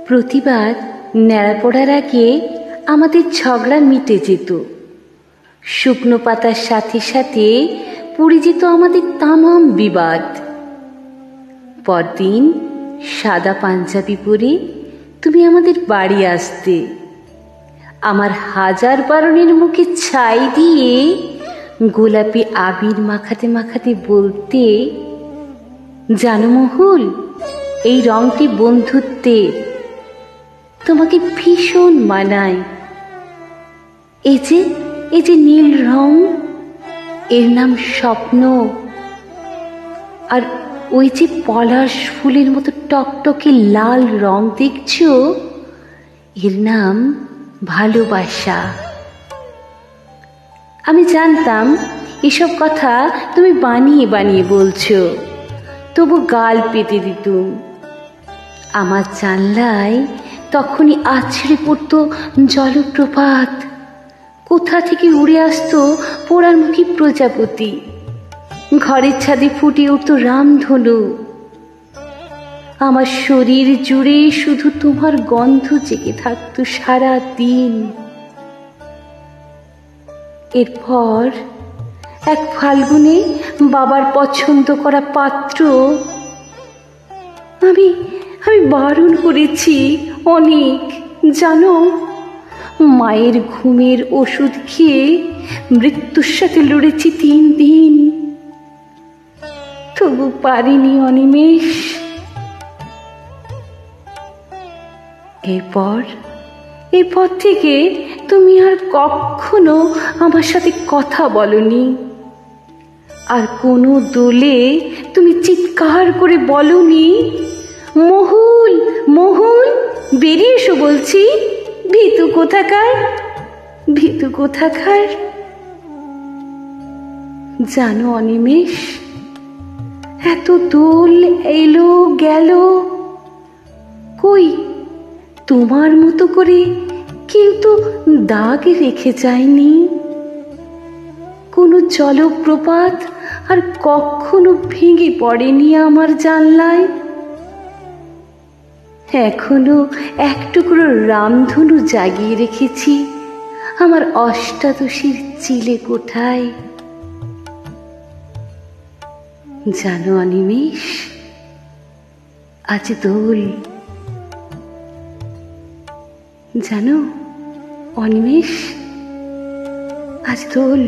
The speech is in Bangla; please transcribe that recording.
প্রতিবার ন্যাড়া পড়ার আগে আমাদের ঝগড়া মিটে যেত। শুকনো পাতার সাথে সাথে পড়ে যেত আমাদের তামাম বিবাদ। পরদিন সাদা পাঞ্জাবি পরে তুমি আমাদের বাড়ি আসতে, আমার হাজার বারণের মুখে ছাই দিয়ে গোলাপি আবির মাখাতে মাখাতে বলতে, জানো মহুল, এই রংটি বন্ধুত্বের, তোমাকে ভীষণ মানায়। এই যে নীল রং, এর নাম স্বপ্ন। আর ওই যে পলাশ ফুলের মতো টকটকে লাল রং দেখছো, এর নাম ভালোবাসা। আমি জানতাম এসব কথা তুমি বানিয়ে বানিয়ে বলছো, তবু গাল পেতে দিতুম। আমার জানলায় তখনই আছড়ে পড়তো জলপ্রপাত, কোথা থেকে উড়ে আসতো পোড়ারমুখী প্রজাপতি, ঘরের ছাদে ফুটে উঠত রামধনু। আমার শরীর জুড়ে শুধু তোমার গন্ধ জেগে থাকতো সারা দিন। এরপর এক ফাল্গুনে বাবার পছন্দ করা পাত্র, আমি বারণ করেছি অনেক, জানো, মায়ের ঘুমের ওষুধ খেয়ে মৃত্যুর সাথে লড়েছি 3 দিন, তবু পারিনি অনিমেষ। এরপর থেকে তুমি আর কখনো আমার সাথে কথা বলনি। আর কোনো দোলে তুমি চিৎকার করে বলনি, মহুল মহুল বেরিয়ে এসো বলছি, ভীতু কোথাকার, ভীতু কোথাকার। জানো অনিমেষ, এত দোল এলো গেল, কই তোমার মতো করে কেউ তো দাগ রেখে যায়নি। কোনো জলপ্রপাত আর কখনো ভেঙে পড়েনি আমার জানলায়। এখনো এক টুকরো রামধনু জাগিয়ে রেখেছি আমার অষ্টাদশীর চিলে কোঠায়। জানো অনিমেষ, আজ দোল। জানো অনিমেষ, আজ দোল।